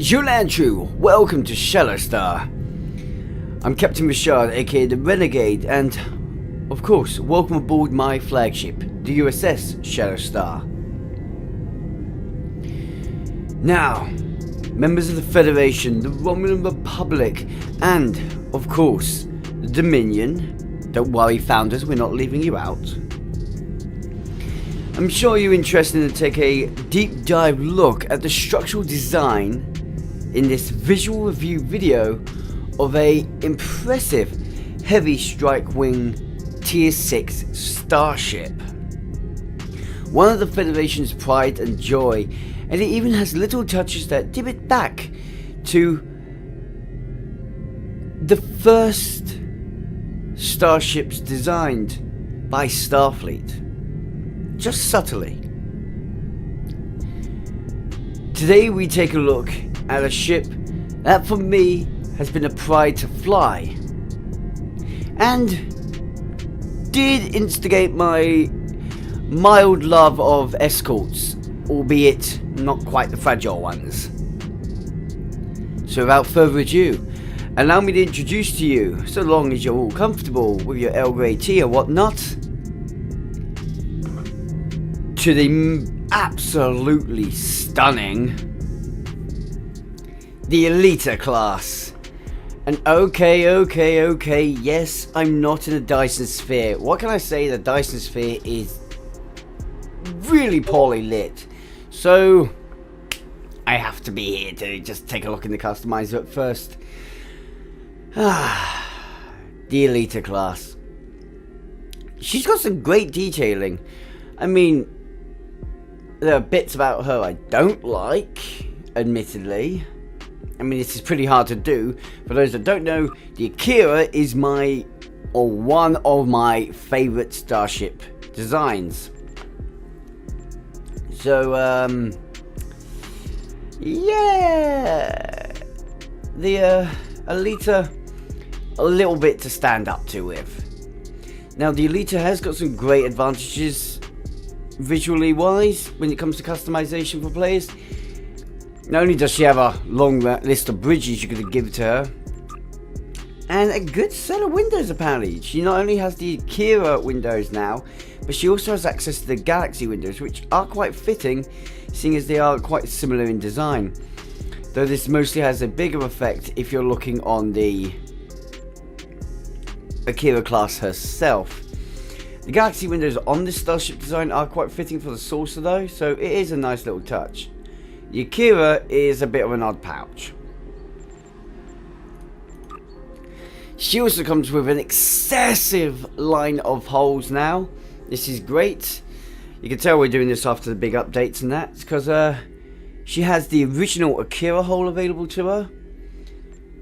Julantru, welcome to Shatterstar. I'm Captain RISHAD, aka the Renegade, and of course, welcome aboard my flagship, the USS Shatterstar. Now, members of the Federation, the Romulan Republic, and of course, the Dominion. Don't worry, founders, we're not leaving you out. I'm sure you're interested to take a deep dive look at the structural design in this visual review video of a impressive heavy strike wing tier 6 starship. One of the Federation's pride and joy, and it even has little touches that tip it back to the first starships designed by Starfleet, just subtly. Today we take a look at a ship that for me has been a pride to fly, and did instigate my mild love of escorts, albeit not quite the fragile ones. So without further ado, allow me to introduce to you, so long as you're all comfortable with your Earl Grey tea or whatnot, to the absolutely stunning the Alita class. And okay, yes, I'm not in a Dyson sphere. What can I say? The Dyson sphere is really poorly lit, so I have to be here to just take a look in the customizer at first. The Alita class. She's got some great detailing. I mean, there are bits about her I don't like, admittedly. I mean, this is pretty hard to do. For those that don't know, the Akira is one of my favourite starship designs. So, yeah, the Alita, a little bit to stand up to with. Now, the Alita has got some great advantages, visually wise, when it comes to customization for players. Not only does she have a long list of bridges you could give to her, and a good set of windows apparently. She not only has the Akira windows now, but she also has access to the Galaxy windows, which are quite fitting, seeing as they are quite similar in design. Though this mostly has a bigger effect if you're looking on the Akira class herself. The Galaxy windows on this starship design are quite fitting for the saucer though, so it is a nice little touch. The Akira is a bit of an odd pouch. She also comes with an excessive line of holes now. This is great. You can tell we're doing this after the big updates and that, because she has the original Akira hole available to her,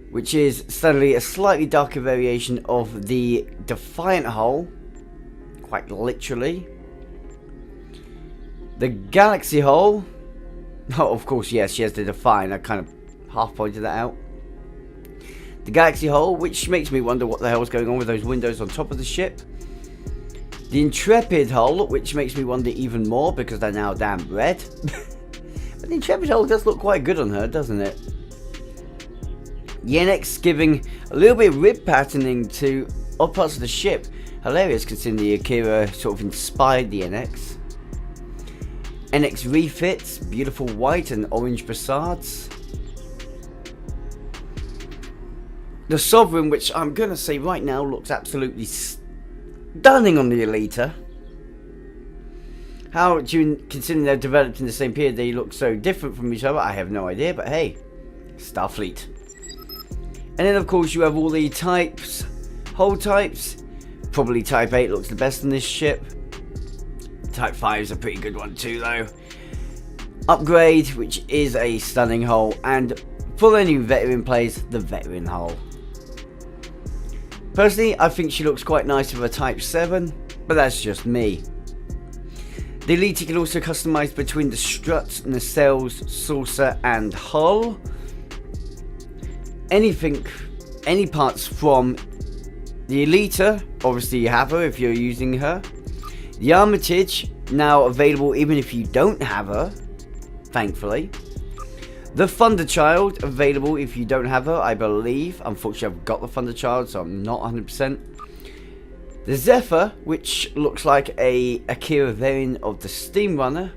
which is suddenly a slightly darker variation of the Defiant hole, quite literally. The Galaxy hole, oh, of course, yes, she has the Defiant. I kind of half pointed that out. The Galaxy hole, which makes me wonder what the hell is going on with those windows on top of the ship. The Intrepid hull, which makes me wonder even more because they're now damn red. But the Intrepid hull does look quite good on her, doesn't it? The NX giving a little bit of rib patterning to other parts of the ship. Hilarious considering the Akira sort of inspired the NX. NX refits, beautiful white and orange facades. The Sovereign, which I'm going to say right now looks absolutely stunning on the Alita. How do you, considering they're developed in the same period, they look so different from each other? I have no idea, but hey, Starfleet. And then of course you have all the types, hull types. Probably Type 8 looks the best on this ship. Type 5 is a pretty good one too though. Upgrade, which is a stunning hull, and for any veteran players, the veteran hull. Personally, I think she looks quite nice with a Type 7, but that's just me. The Alita can also customize between the struts, nacelles, saucer and hull. Any parts from the Alita, obviously you have her if you're using her. The Armitage, now available even if you don't have her, thankfully. The Thunderchild, available if you don't have her, I believe. Unfortunately, I've got the Thunderchild, so I'm not 100%. The Zephyr, which looks like a Akira variant of the Steam Runner.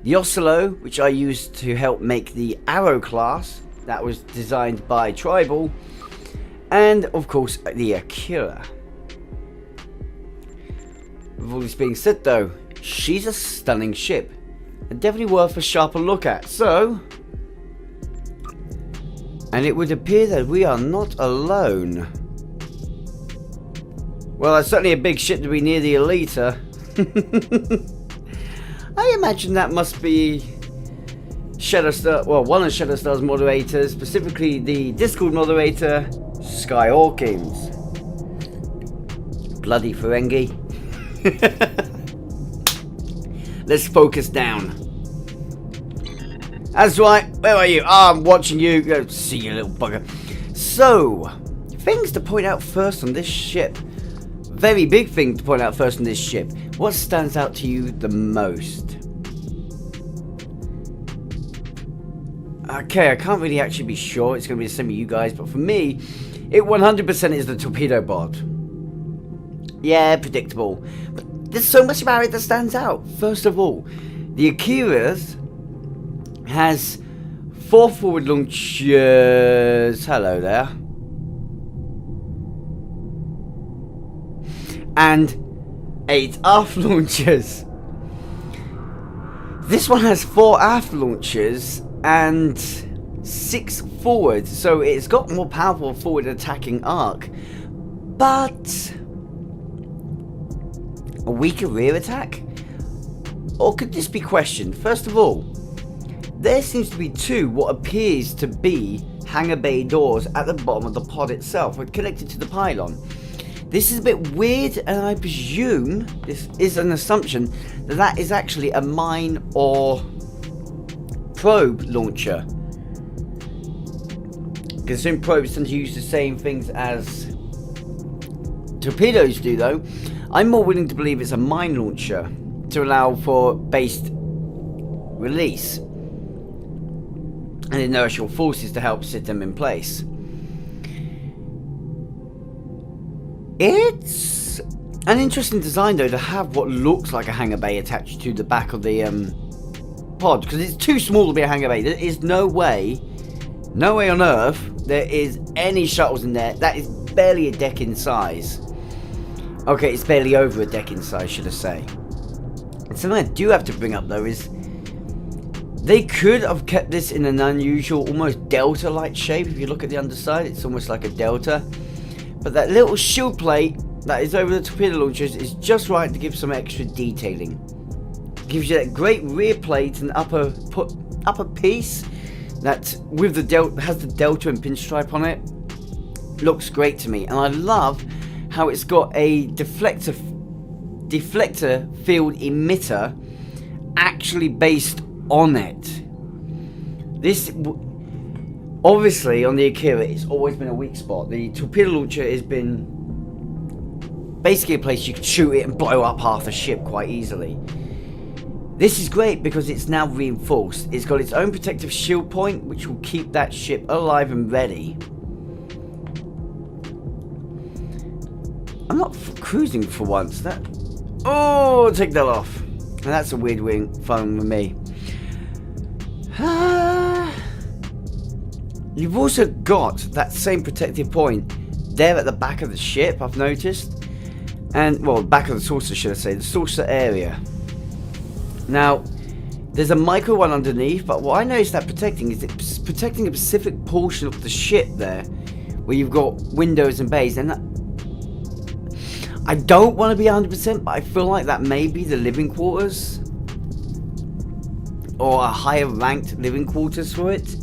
The Oscillo, which I used to help make the Arrow class. That was designed by Tribal. And, of course, the Akira. With all this being said, though, she's a stunning ship. And definitely worth a sharper look at. So, and it would appear that we are not alone. Well, that's certainly a big ship to be near the Alita. I imagine that must be Shadowstar, well, one of Shadowstar's moderators, specifically the Discord moderator, Sky Hawkins. Bloody Ferengi. Let's focus down. That's right, where are you? Oh, I'm watching you. Go see you, little bugger. So, things to point out first on this ship. Very big thing to point out first on this ship. What stands out to you the most? Okay, I can't really actually be sure. It's going to be the same with you guys. But for me, it 100% is the torpedo bod. Yeah, predictable. But there's so much about it that stands out. First of all, the Akira's has 4 forward launchers. Hello there. And 8 aft launchers. This one has 4 aft launchers and 6 forward, so it's got more powerful forward attacking arc, but a weaker rear attack? Or could this be questioned? First of all, there seems to be 2 what appears to be hangar bay doors at the bottom of the pod itself, connected to the pylon. This is a bit weird, and I presume, this is an assumption, that that is actually a mine or probe launcher. Considering probes tend to use the same things as torpedoes do, though, I'm more willing to believe it's a mine launcher to allow for based release and inertial forces to help sit them in place. It's an interesting design, though, to have what looks like a hangar bay attached to the back of the pod, because it's too small to be a hangar bay. There is no way on earth there is any shuttles in there. That is barely a deck in size. Okay, it's barely over a deck in size, should I say. And something I do have to bring up, though, is they could have kept this in an unusual, almost delta-like shape. If you look at the underside, it's almost like a delta. But that little shield plate that is over the torpedo launchers is just right to give some extra detailing. Gives you that great rear plate and upper piece that with the has the delta and pinstripe on it. Looks great to me, and I love how it's got a deflector field emitter actually based on it. This obviously on the Akira, it's always been a weak spot. The torpedo launcher has been basically a place you could shoot it and blow up half the ship quite easily. This is great because it's now reinforced. It's got its own protective shield point, which will keep that ship alive and ready. I'm not cruising for once. Oh, take that off. And that's a weird fun with me. You've also got that same protective point there at the back of the ship, I've noticed. And, well, back of the saucer, should I say. The saucer area. Now, there's a micro one underneath, but what I noticed that protecting is it's protecting a specific portion of the ship there, where you've got windows and bays, and that, I don't want to be 100%, but I feel like that may be the living quarters, or a higher ranked living quarters for it.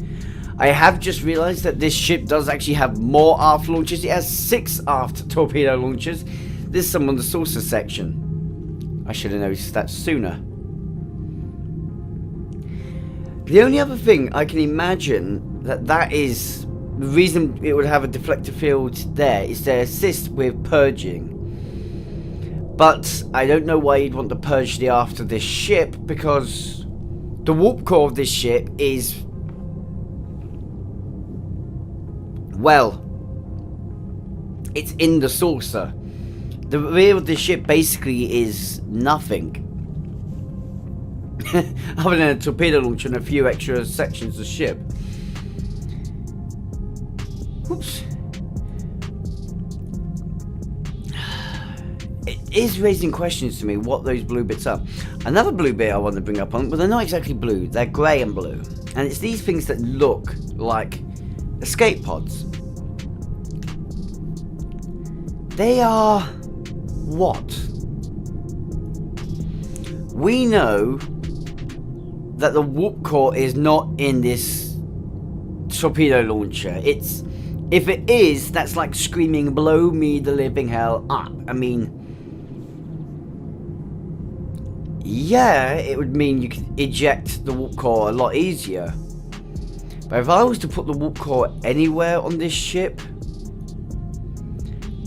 I have just realised that this ship does actually have more aft launchers. It has 6 aft torpedo launchers. There's some on the saucer section. I should have noticed that sooner. The only other thing I can imagine that is the reason it would have a deflector field there is to assist with purging. But I don't know why you'd want to purge the aft of this ship, because the warp core of this ship is, well, it's in the saucer. The rear of the ship basically is nothing. Other than a torpedo launcher and a few extra sections of ship. Whoops. It is raising questions to me what those blue bits are. Another blue bit I want to bring up on, but they're not exactly blue, they're grey and blue. And it's these things that look like escape pods. They are what? We know that the warp core is not in this torpedo launcher. It's, if it is, that's like screaming, blow me the living hell up. I mean, yeah, it would mean you could eject the warp core a lot easier. But if I was to put the warp core anywhere on this ship,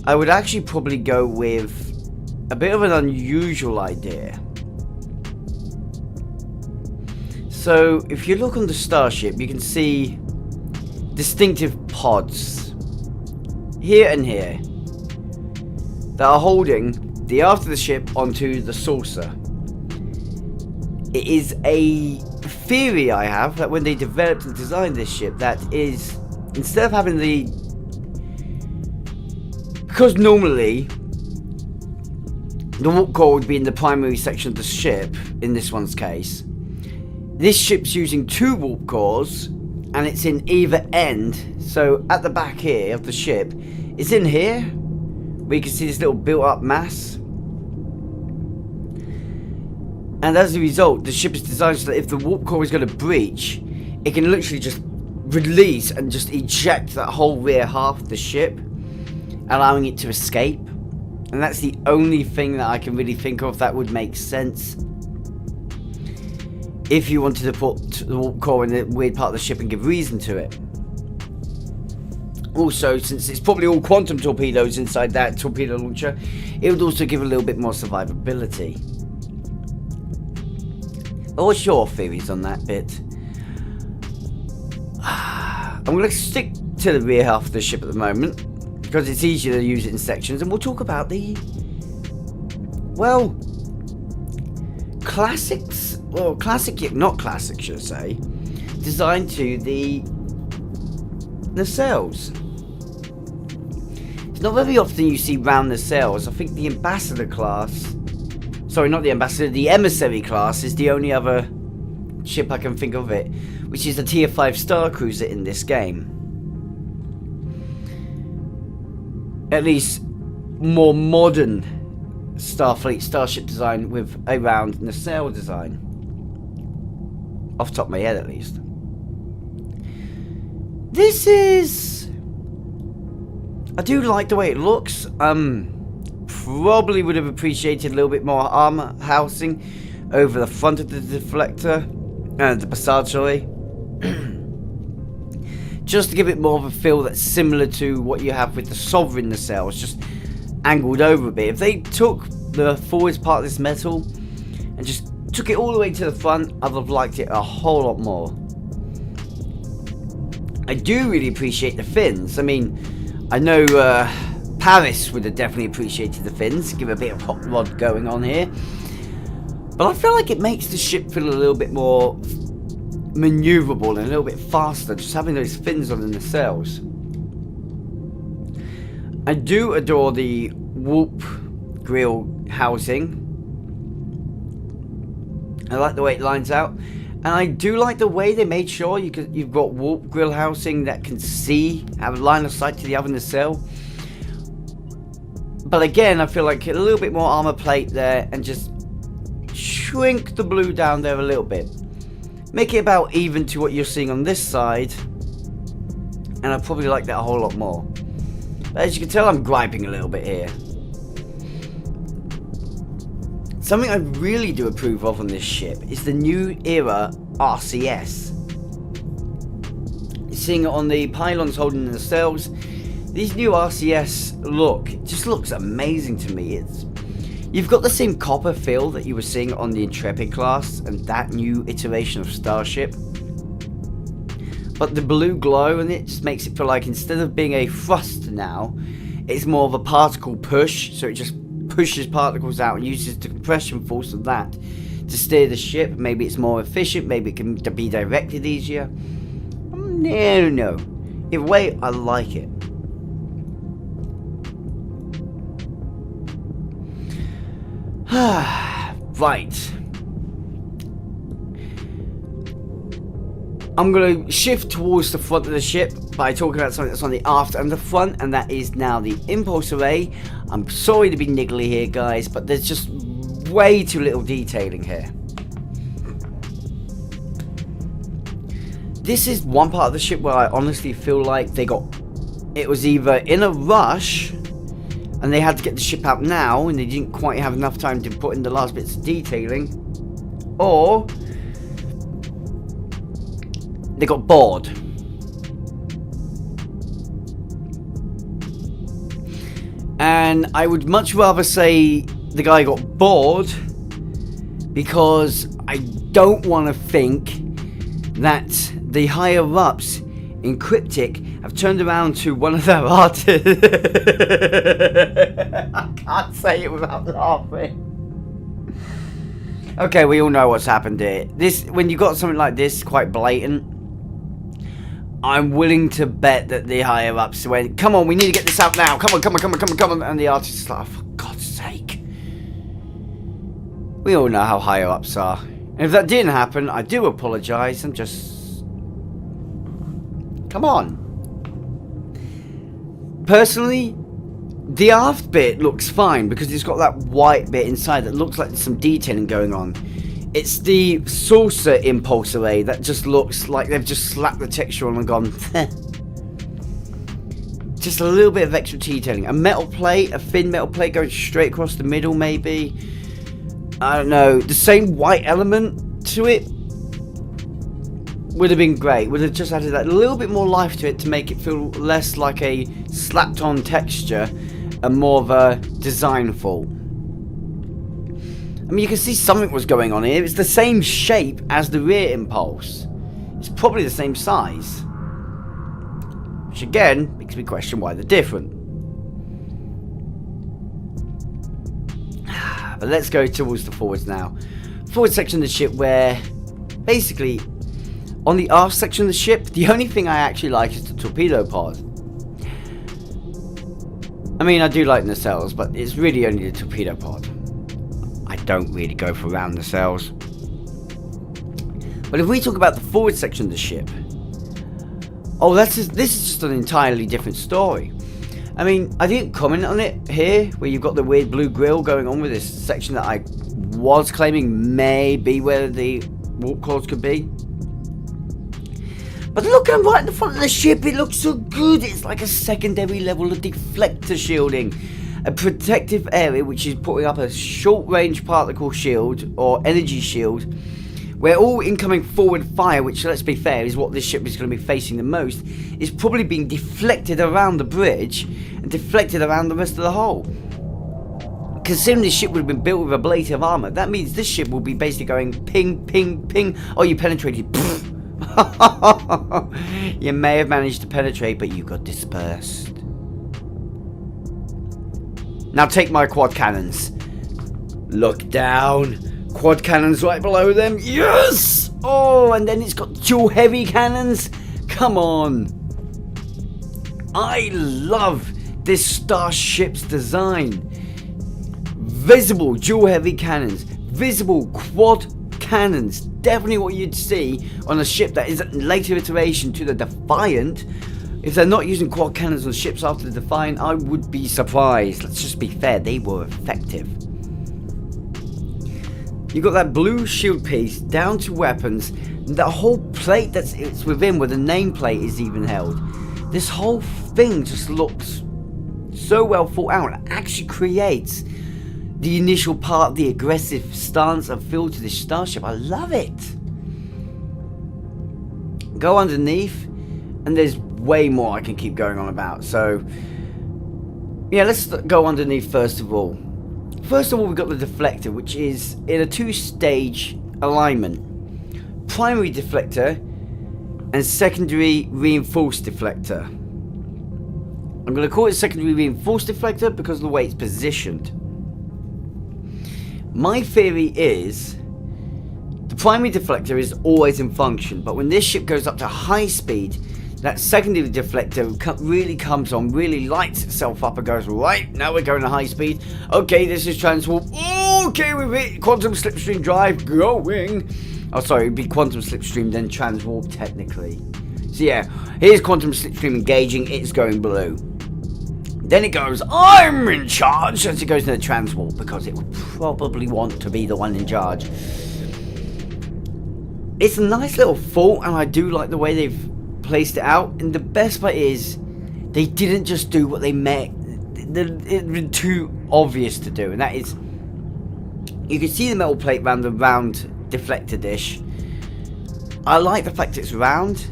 I would actually probably go with a bit of an unusual idea. So, if you look on the Starship, you can see distinctive pods here and here that are holding the aft of the ship onto the saucer. It is a theory I have that when they developed and designed this ship, that is, instead of having the, because normally the warp core would be in the primary section of the ship, in this one's case, this ship's using two warp cores and it's in either end. So at the back here of the ship, it's in here where you can see this little built up mass. And as a result, the ship is designed so that if the warp core is going to breach, it can literally just release and just eject that whole rear half of the ship, allowing it to escape. And that's the only thing that I can really think of that would make sense if you wanted to put the warp core in the weird part of the ship and give reason to it. Also, since it's probably all quantum torpedoes inside that torpedo launcher, it would also give a little bit more survivability. What's your theories on that bit? I'm going to stick to the rear half of the ship at the moment, because it's easier to use it in sections, and we'll talk about the, well, classics, well, classic, not classic should I say, designed to the nacelles. It's not very often you see round nacelles. I think the Ambassador class, sorry, not the Ambassador, the Emissary class is the only other ship I can think of it, which is the Tier 5 Star Cruiser in this game. At least more modern Starfleet starship design with a round nacelle design. Off the top of my head, at least. This is, I do like the way it looks. Probably would have appreciated a little bit more armor housing over the front of the deflector and the Passage, sorry. Just to give it more of a feel that's similar to what you have with the Sovereign nacelles, just angled over a bit. If they took the forward part of this metal and just took it all the way to the front, I'd have liked it a whole lot more. I do really appreciate the fins. I mean, I know Paris would have definitely appreciated the fins, give a bit of hot rod going on here. But I feel like it makes the ship feel a little bit more maneuverable and a little bit faster, just having those fins on the nacelles. I do adore the warp grill housing. I like the way it lines out, and I do like the way they made sure you've got warp grill housing that can see, have a line of sight to the other nacelle. But again, I feel like a little bit more armor plate there, and just shrink the blue down there a little bit. Make it about even to what you're seeing on this side, and I probably like that a whole lot more. But as you can tell, I'm griping a little bit here. Something I really do approve of on this ship is the new Era Rcs. Seeing it on the pylons holding the nacelles, these new RCS look, it just looks amazing to me. It's You've got the same copper feel that you were seeing on the Intrepid class and that new iteration of Starship. But the blue glow in it just makes it feel like instead of being a thrust now, it's more of a particle push, so it just pushes particles out and uses the compression force of that to steer the ship. Maybe it's more efficient, maybe it can be directed easier. No. Either way, I like it. Right. I'm going to shift towards the front of the ship by talking about something that's on the aft and the front, and that is now the impulse array. I'm sorry to be niggly here, guys, but there's just way too little detailing here. This is one part of the ship where I honestly feel like it was either in a rush and they had to get the ship out now and they didn't quite have enough time to put in the last bits of detailing, or they got bored. And I would much rather say the guy got bored, because I don't want to think that the higher ups in Cryptic have turned around to one of their artists. I can't say it without laughing. Okay, we all know what's happened here. When you got something like this quite blatant, I'm willing to bet that the higher ups went, come on, we need to get this out now. Come on. And the artist is like, oh, for God's sake. We all know how higher ups are. And if that didn't happen, I do apologise. I'm just... Come on. Personally, the aft bit looks fine because it's got that white bit inside that looks like there's some detailing going on. It's the saucer impulse array that just looks like they've just slapped the texture on and gone, just a little bit of extra detailing. A metal plate, a thin metal plate going straight across the middle maybe. I don't know. The same white element to it would have been great. Would have just added that little bit more life to it to make it feel less like a slapped on texture and more of a design fault. I mean, you can see something was going on here. It's the same shape as the rear impulse. It's probably the same size. Which again, makes me question why they're different. But let's go towards the forwards now. Forward section of the ship where, basically, on the aft section of the ship, the only thing I actually like is the torpedo pod. I mean, I do like nacelles, but it's really only the torpedo pod. I don't really go for round nacelles. But if we talk about the forward section of the ship, oh, this is just an entirely different story. I mean, I didn't comment on it here, where you've got the weird blue grill going on with this section that I was claiming may be where the warp cores could be. But look, I'm right in the front of the ship. It looks so good. It's like a secondary level of deflector shielding. A protective area which is putting up a short-range particle shield or energy shield, where all incoming forward fire, which, let's be fair, is what this ship is going to be facing the most, is probably being deflected around the bridge and deflected around the rest of the hull. Considering this ship would have been built with ablative armor, that means this ship will be basically going ping, ping, ping. Oh, you penetrated. You may have managed to penetrate, but you got dispersed. Now take my quad cannons. Look down. Quad cannons right below them. Yes! Oh, and then it's got dual heavy cannons. Come on. I love this starship's design. Visible dual heavy cannons. Visible quad cannons. Definitely what you'd see on a ship that is a later iteration to the Defiant. If they're not using quad cannons on ships after the Defiant, I would be surprised. Let's just be fair, they were effective. You've got that blue shield piece down to weapons. That whole plate it's within, where the nameplate is even held. This whole thing just looks so well thought out. It actually creates the initial part, the aggressive stance and feel to this starship. I love it. Go underneath, and there's way more I can keep going on about. So, yeah, let's go underneath first of all. First of all, we've got the deflector, which is in a 2-stage alignment. Primary deflector and secondary reinforced deflector. I'm going to call it secondary reinforced deflector because of the way it's positioned. My theory is the primary deflector is always in function, but when this ship goes up to high speed, that secondary deflector really comes on, really lights itself up and goes, right, now we're going to high speed. Okay, this is transwarp. Okay, we've hit quantum slipstream drive going. Oh, sorry, it'd be quantum slipstream, then transwarp technically. So yeah, here's quantum slipstream engaging, it's going blue. Then it goes, I'm in charge, as it goes into the transwarp, because it will probably want to be the one in charge. It's a nice little thought, and I do like the way they've placed it out. And the best part is, they didn't just do what they meant. It was too obvious to do, and that is, you can see the metal plate around the round deflector dish. I like the fact it's round.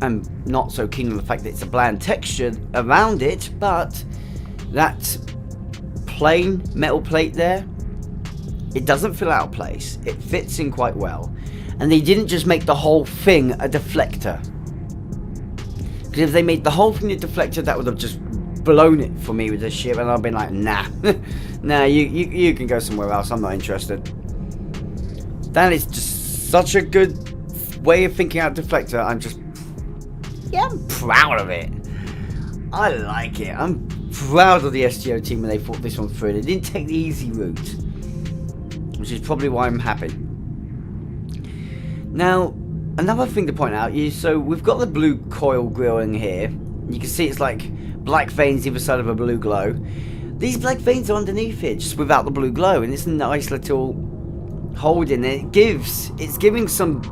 I'm not so keen on the fact that it's a bland texture around it, but that plain metal plate there, it doesn't feel out of place. It fits in quite well. And they didn't just make the whole thing a deflector. Because if they made the whole thing a deflector, that would have just blown it for me with this ship, and I've been like, nah. Nah, you can go somewhere else, I'm not interested. That is just such a good way of thinking out deflector. I'm proud of it. I like it. I'm proud of the STO team when they thought this one through. They didn't take the easy route, which is probably why I'm happy. Now, another thing to point out is, so we've got the blue coil grill in here. You can see it's like black veins either side of a blue glow. These black veins are underneath it, just without the blue glow, and it's a nice little holding. It's giving some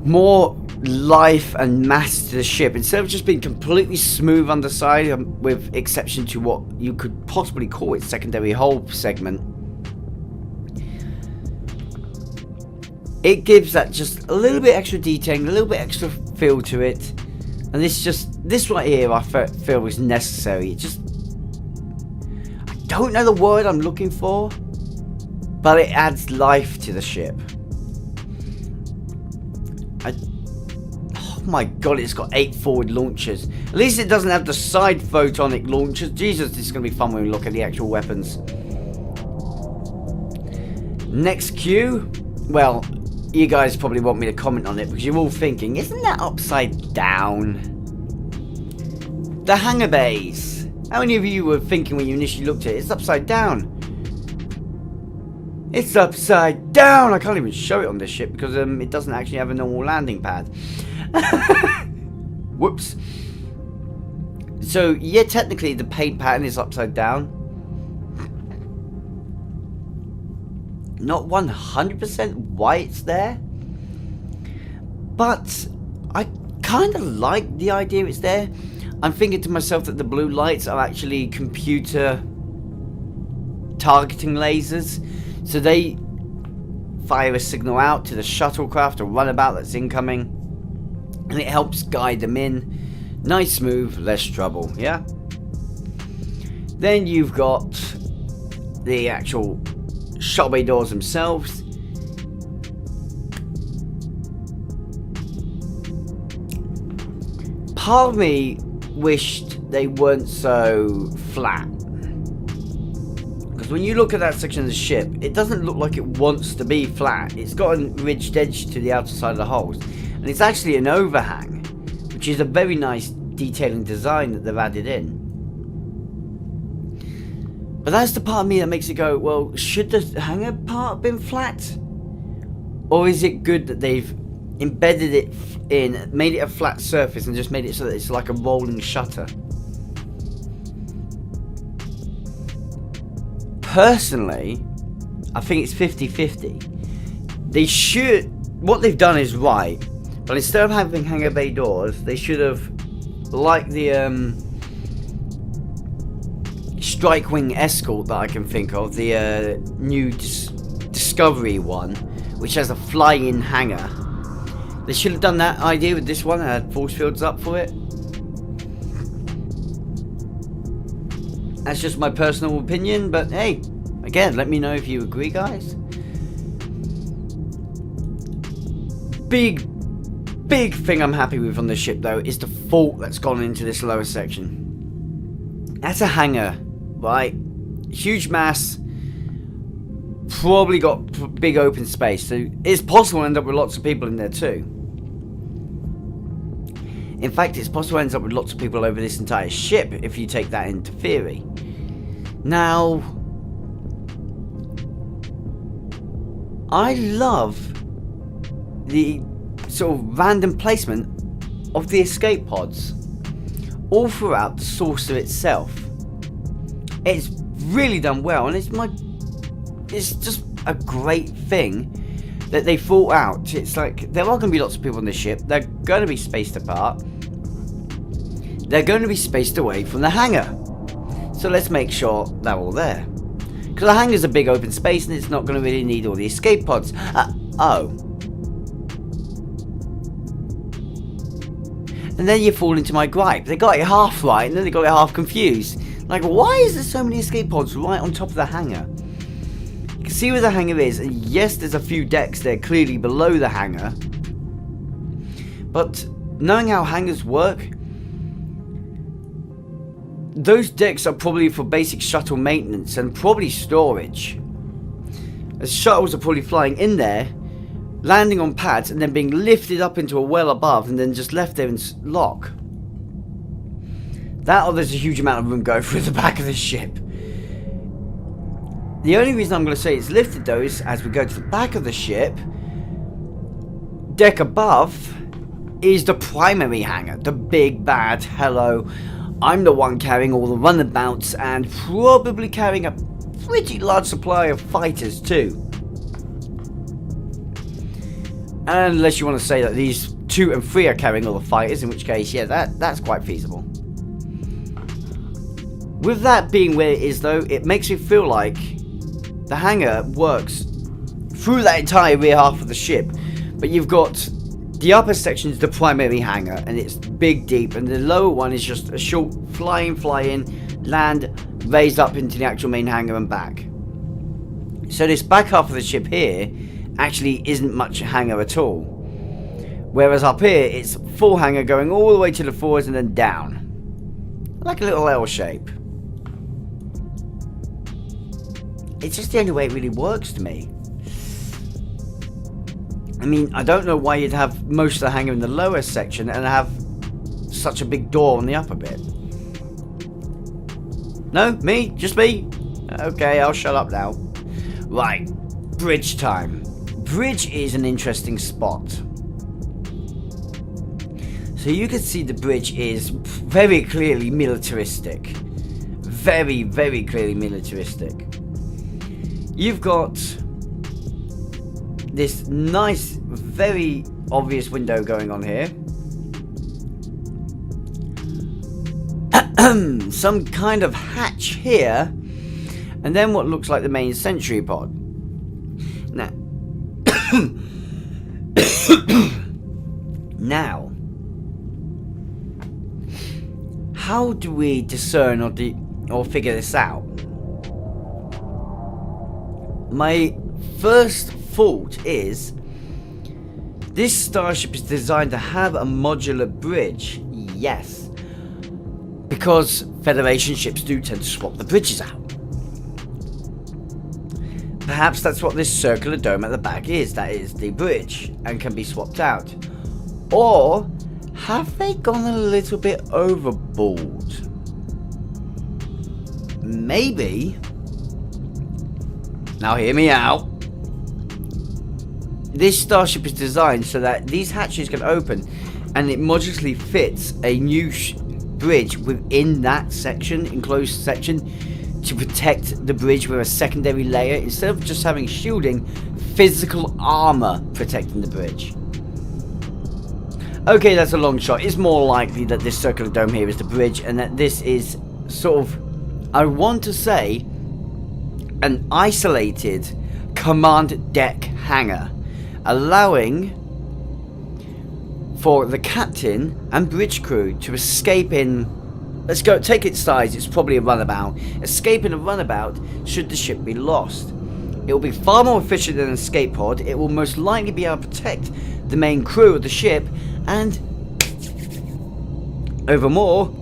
more life and mass to the ship instead of just being completely smooth underside, with exception to what you could possibly call its secondary hull segment. It gives that just a little bit extra detailing, a little bit extra feel to it, and this right here I feel is necessary. I don't know the word I'm looking for, but it adds life to the ship. Oh my god, it's got 8 forward launchers. At least it doesn't have the side photonic launchers. Jesus, this is going to be fun when we look at the actual weapons. Next cue. Well, you guys probably want me to comment on it because you're all thinking, isn't that upside down? The Hangar Bays. How many of you were thinking when you initially looked at it, it's upside down? It's upside down! I can't even show it on this ship because it doesn't actually have a normal landing pad. Whoops. So, yeah, technically the paint pattern is upside down. Not 100% why it's there. But I kind of like the idea it's there. I'm thinking to myself that the blue lights are actually computer targeting lasers. So they fire a signal out to the shuttlecraft or runabout that's incoming, and it helps guide them in. Nice, smooth, less trouble, yeah? Then you've got the actual shuttle bay doors themselves. Part of me wished they weren't so flat. When you look at that section of the ship, it doesn't look like it wants to be flat. It's got a ridged edge to the outer side of the hulls, and it's actually an overhang, which is a very nice detailing design that they've added in. But that's the part of me that makes it go, well, should the hangar part have been flat? Or is it good that they've embedded it in, made it a flat surface, and just made it so that it's like a rolling shutter? Personally, I think it's 50-50. They should, what they've done is right, but instead of having hangar bay doors, they should have, like the Strike Wing Escort that I can think of, the new Discovery one, which has a fly-in hangar. They should have done that idea with this one and had force fields up for it. That's just my personal opinion, but hey, again, let me know if you agree, guys. Big thing I'm happy with on this ship, though, is the fault that's gone into this lower section. That's a hangar, right? Huge mass, probably got big open space, so it's possible to end up with lots of people in there too. In fact, it's possible to end up with lots of people over this entire ship if you take that into theory. Now, I love the sort of random placement of the escape pods all throughout the saucer itself. It's really done well, and it's just a great thing that they thought out. It's like, there are going to be lots of people on this ship. They're going to be spaced apart. They're going to be spaced away from the hangar. So let's make sure they're all there. Because the hangar's a big open space and it's not going to really need all the escape pods. Oh. And then you fall into my gripe. They got it half right and then they got it half confused. Like, why is there so many escape pods right on top of the hangar? You can see where the hangar is, and yes, there's a few decks there clearly below the hangar. But knowing how hangars work, those decks are probably for basic shuttle maintenance and probably storage. As shuttles are probably flying in there, landing on pads, and then being lifted up into a well above and then just left there in lock. That, or there's a huge amount of room going through the back of the ship. The only reason I'm going to say it's lifted, though, is as we go to the back of the ship, deck above is the primary hangar, the big bad hello. I'm the one carrying all the runabouts and probably carrying a pretty large supply of fighters too. Unless you want to say that these 2 and 3 are carrying all the fighters, in which case, yeah, that's quite feasible. With that being where it is, though, it makes me feel like the hangar works through that entire rear half of the ship. But you've got the upper section is the primary hangar, and it's big, deep, and the lower one is just a short fly in, land, raised up into the actual main hangar and back. So this back half of the ship here actually isn't much hangar at all. Whereas up here, it's full hangar going all the way to the forwards and then down. Like a little L shape. It's just the only way it really works to me. I mean, I don't know why you'd have most of the hangar in the lower section and have such a big door on the upper bit. No? Me? Just me? Okay, I'll shut up now. Right, bridge time. Bridge is an interesting spot. So you can see the bridge is very clearly militaristic. Very, very clearly militaristic. You've got this nice, very obvious window going on here. Some kind of hatch here. And then what looks like the main sentry pod. Now, now, how do we discern or figure this out? My first thought is this starship is designed to have a modular bridge. Yes, because Federation ships do tend to swap the bridges out. Perhaps that's what this circular dome at the back is. That is the bridge and can be swapped out. Or have they gone a little bit overboard? Maybe. Now hear me out. This starship is designed so that these hatches can open and it modularly fits a new bridge within that section, enclosed section, to protect the bridge with a secondary layer instead of just having shielding, physical armor protecting the bridge. Okay, that's a long shot. It's more likely that this circular dome here is the bridge and that this is sort of, I want to say, an isolated command deck hangar, allowing for the captain and bridge crew to escape in Let's go, take its size, it's probably a runabout. Escape in a runabout should the ship be lost. It will be far more efficient than an escape pod. It will most likely be able to protect the main crew of the ship, and overmore,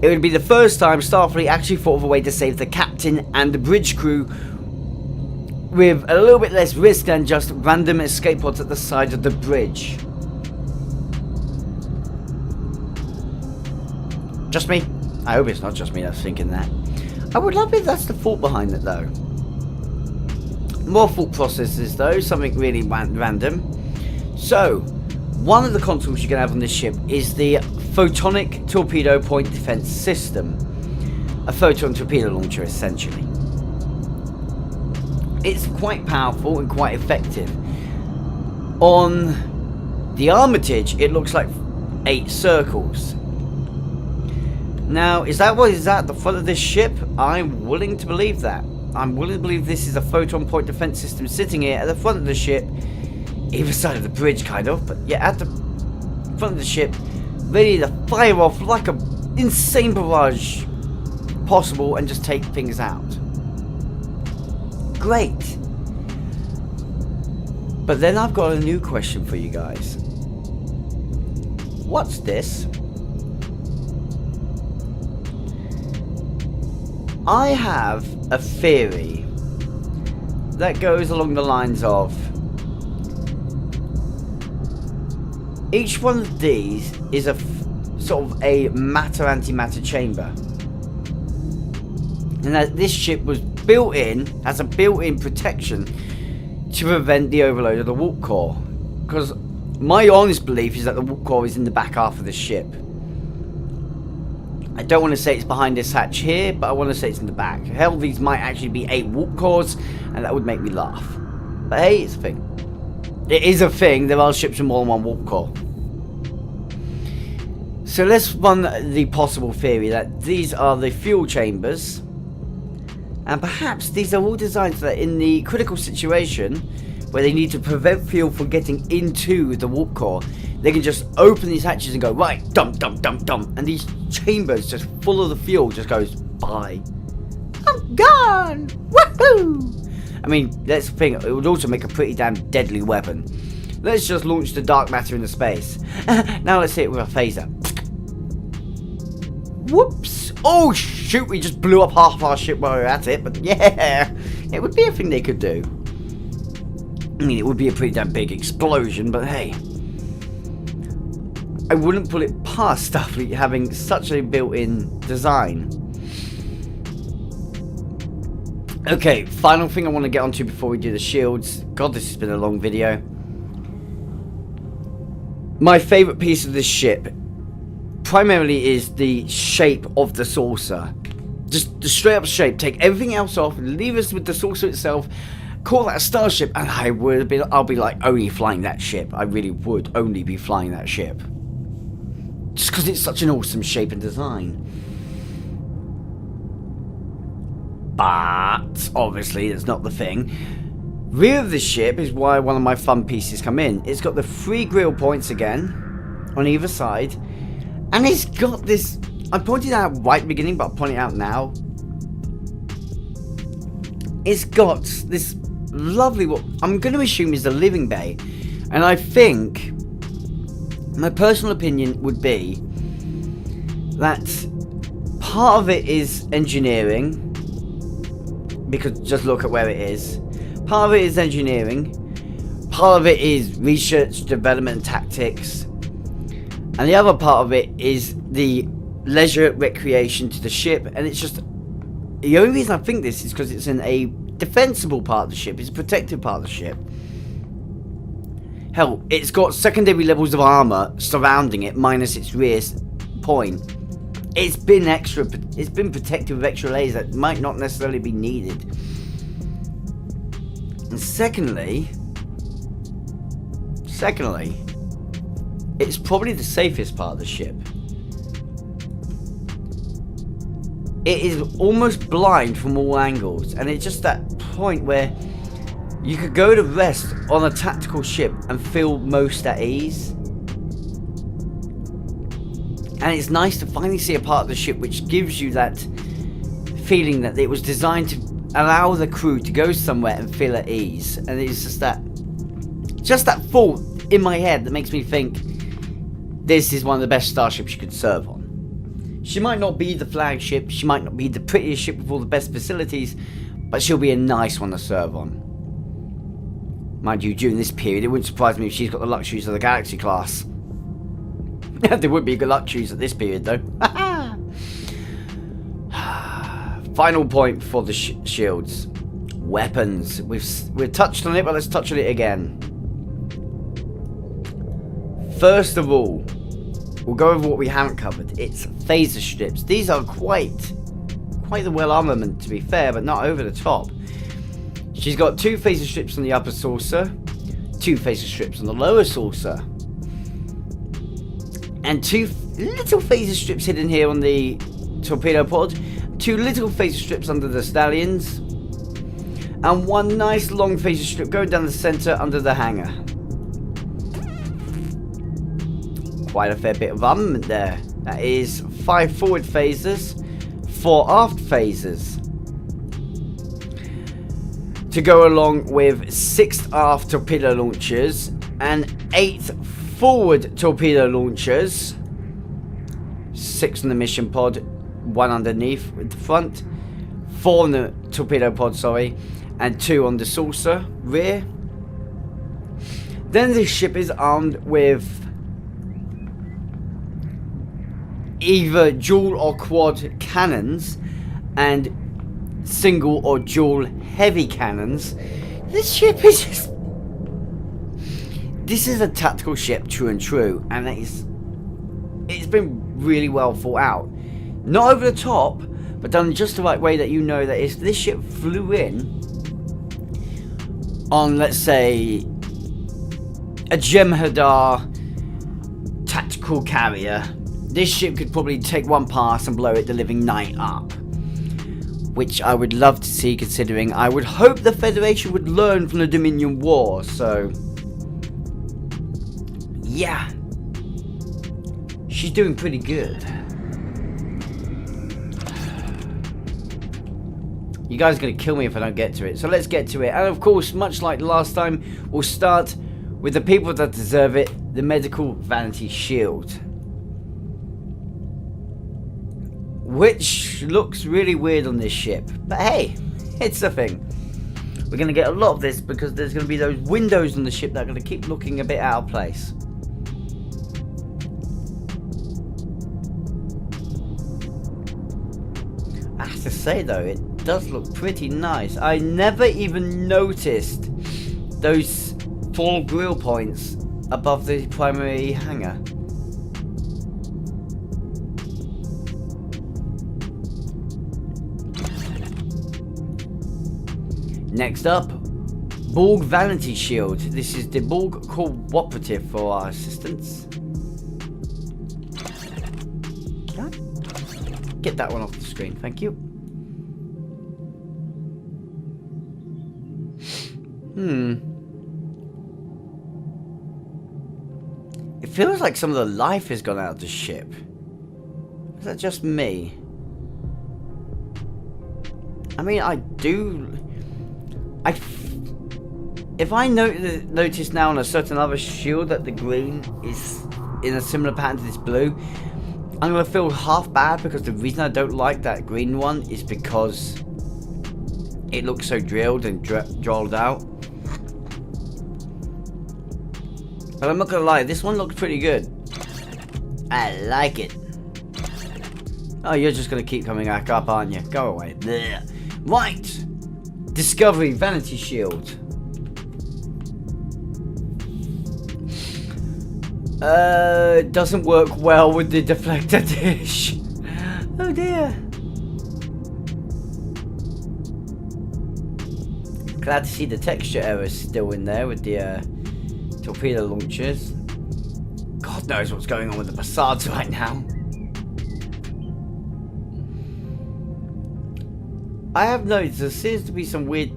it would be the first time Starfleet actually thought of a way to save the captain and the bridge crew with a little bit less risk than just random escape pods at the side of the bridge. Just me? I hope it's not just me that's thinking that. I would love if that's the thought behind it though. More thought processes though, something really random. So, one of the consoles you're going to have on this ship is the Photonic Torpedo Point Defense System. A photon torpedo launcher essentially. It's quite powerful and quite effective. On the Armitage, it looks like 8 circles. Now, is that what is at the front of this ship? I'm willing to believe that. I'm willing to believe this is a photon point defense system sitting here at the front of the ship, either side of the bridge kind of, but yeah, at the front of the ship, ready to fire off like an insane barrage possible and just take things out. Great. But then I've got a new question for you guys. What's this? I have a theory that goes along the lines of each one of these is a sort of a matter-antimatter chamber, and that this ship was built in, has a built-in protection to prevent the overload of the warp core. Because my honest belief is that the warp core is in the back half of the ship. I don't want to say it's behind this hatch here, but I want to say it's in the back. Hell, these might actually be 8 warp cores, and that would make me laugh. But hey, it's a thing. It is a thing. There are ships with more than one warp core. So let's run the possible theory that these are the fuel chambers, and perhaps these are all designed so that in the critical situation where they need to prevent fuel from getting into the warp core, they can just open these hatches and go, right, dump, dump, dump, dump, and these chambers just full of the fuel just goes, bye. I'm gone! Woohoo! I mean, that's the thing, it would also make a pretty damn deadly weapon. Let's just launch the dark matter into space. Now let's hit it with a phaser. Whoops! Oh shoot, we just blew up half our ship while we were at it, but yeah, it would be a thing they could do. I mean, it would be a pretty damn big explosion, but hey. I wouldn't put it past Starfleet having such a built-in design. Okay, final thing I want to get onto before we do the shields. God, this has been a long video. My favourite piece of this ship primarily is the shape of the saucer. Just the straight up shape. Take everything else off and leave us with the saucer itself. Call that a starship, and I'll be like only flying that ship. I really would only be flying that ship. Just because it's such an awesome shape and design. But obviously that's not the thing. Rear of the ship is why one of my fun pieces come in. It's got the 3 grill points again on either side, and it's got this. I pointed out right at the beginning, but I'll point it out now. It's got this lovely, what I'm going to assume is the living bay, and I think my personal opinion would be that part of it is engineering, because just look at where it is. Part of it is engineering, part of it is research, development, and tactics, and the other part of it is the leisure recreation to the ship. And it's just, the only reason I think this is because it's in a defensible part of the ship, it's a protected part of the ship. Hell, it's got secondary levels of armor surrounding it, minus its rear point. It's been protected with extra layers that might not necessarily be needed. And secondly, it's probably the safest part of the ship. It is almost blind from all angles, and it's just that point where you could go to rest on a tactical ship and feel most at ease. And it's nice to finally see a part of the ship which gives you that feeling that it was designed to allow the crew to go somewhere and feel at ease. And it's just that thought in my head that makes me think this is one of the best starships you could serve on. She might not be the flagship, she might not be the prettiest ship with all the best facilities, but she'll be a nice one to serve on. Mind you, during this period, it wouldn't surprise me if she's got the luxuries of the Galaxy class. There would be good luxuries at this period, though. Final point for the shields. Weapons. We've touched on it, but let's touch on it again. First of all, we'll go over what we haven't covered. It's phaser strips. These are quite the well armament, to be fair, but not over the top. She's got 2 phaser strips on the upper saucer, 2 phaser strips on the lower saucer, and 2 little phaser strips hidden here on the torpedo pod, 2 little phaser strips under the stallions, and 1 nice long phaser strip going down the center under the hangar. Quite a fair bit of armament there. That is 5 forward phasers, 4 aft phasers, to go along with 6 aft torpedo launchers and 8 forward torpedo launchers, 6 on the mission pod, 1 underneath with the front, 4 on the torpedo pod, sorry, and 2 on the saucer rear. Then this ship is armed with either dual or quad cannons and single or dual heavy cannons. This ship is just... This is a tactical ship, true and true, and it's been really well thought out. Not over the top, but done just the right way that you know that if this ship flew in on, let's say, a Jem'Hadar tactical carrier, this ship could probably take 1 pass and blow it the living night up. Which I would love to see, considering I would hope the Federation would learn from the Dominion War, so... yeah. She's doing pretty good. You guys are going to kill me if I don't get to it, so let's get to it. And of course, much like last time, we'll start with the people that deserve it, the medical vanity shield. Which looks really weird on this ship. But hey, it's a thing. We're going to get a lot of this because there's going to be those windows on the ship that are going to keep looking a bit out of place. I have to say though, it does look pretty nice. I never even noticed those 4 grill points above the primary hangar. Next up, Borg Vanity Shield. This is the Borg cooperative for our assistance. Get that one off the screen, thank you. It feels like some of the life has gone out of the ship. Is that just me? I mean, if I notice now on a certain other shield that the green is in a similar pattern to this blue, I'm going to feel half bad, because the reason I don't like that green one is because it looks so drilled and drolled out. But I'm not going to lie, this one looks pretty good. I like it. Oh, you're just going to keep coming back up, aren't you? Go away. Blech. Right. Discovery Vanity Shield. Doesn't work well with the deflector dish. Oh dear. Glad to see the texture errors still in there with the torpedo launchers. God knows what's going on with the facades right now. I have noticed there seems to be some weird...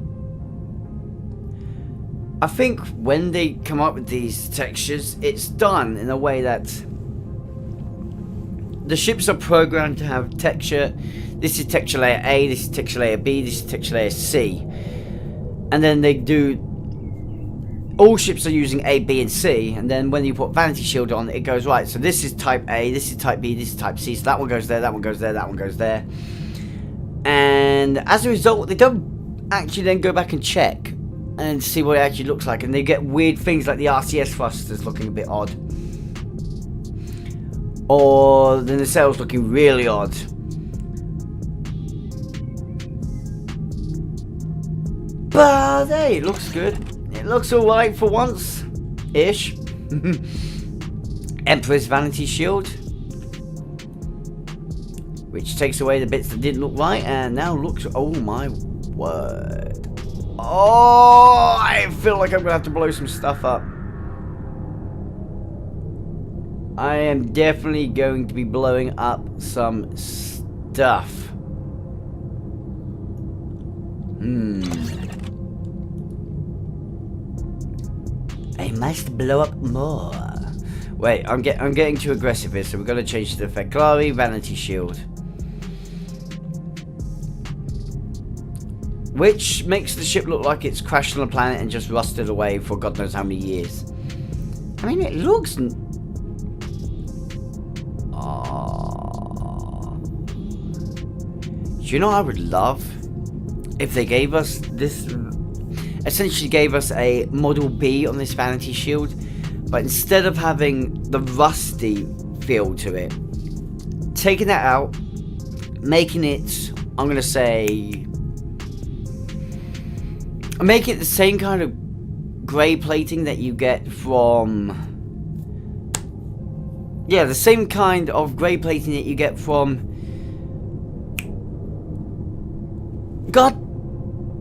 I think when they come up with these textures, it's done in a way that the ships are programmed to have texture. This is texture layer A, this is texture layer B, this is texture layer C. And then they do... All ships are using A, B, and C, and then when you put Valancy Shield on, it goes, right, so this is type A, this is type B, this is type C, so that one goes there, that one goes there, that one goes there. And as a result, they don't actually then go back and check and see what it actually looks like, and they get weird things like the RCS thrusters looking a bit odd. Or the nacelles looking really odd. But hey, it looks good. It looks alright for once, ish. Emperor's Vanity Shield, which takes away the bits that didn't look right, and now looks, oh my word. Oh, I feel like I'm gonna have to blow some stuff up. I am definitely going to be blowing up some stuff. I must blow up more. Wait, I'm getting too aggressive here, so we're gonna change to the Feklari Vanity Shield, which makes the ship look like it's crashed on a planet and just rusted away for God knows how many years. I mean, it looks. Do you know what I would love? If they gave us this, essentially gave us a Model B on this Vanity Shield, but instead of having the rusty feel to it, taking that out, making it, I'm going to say, make it the same kind of grey plating that you get from, yeah, the same kind of grey plating that you get from, God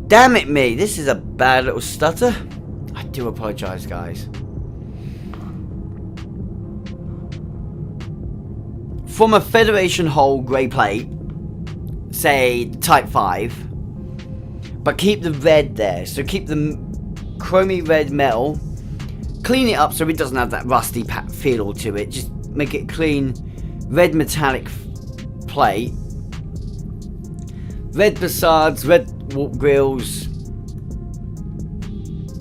damn it me, this is a bad little stutter. I do apologise, guys. From a Federation hull grey plate, say Type 5, but keep the red there, so keep the chromy red metal, clean it up so it doesn't have that rusty feel to it, just make it clean, red metallic plate, red facades, red warp grills,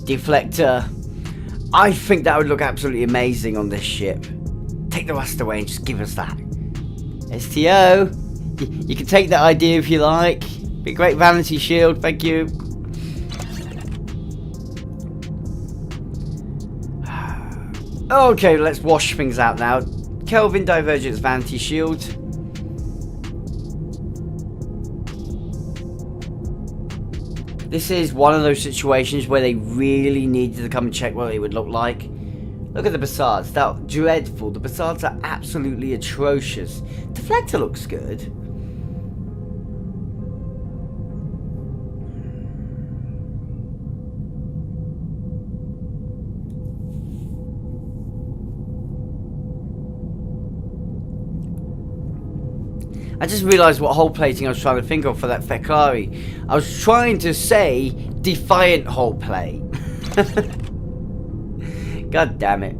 deflector. I think that would look absolutely amazing on this ship. Take the rust away and just give us that. STO, you can take that idea if you like. Be a great Vanity Shield, thank you. Okay, let's wash things out now. Kelvin Divergence Vanity Shield. This is one of those situations where they really needed to come and check what it would look like. Look at the facades, they're dreadful. The facades are absolutely atrocious. Deflector looks good. I just realised what hull plating I was trying to think of for that Feklari. I was trying to say Defiant hull plate. God damn it.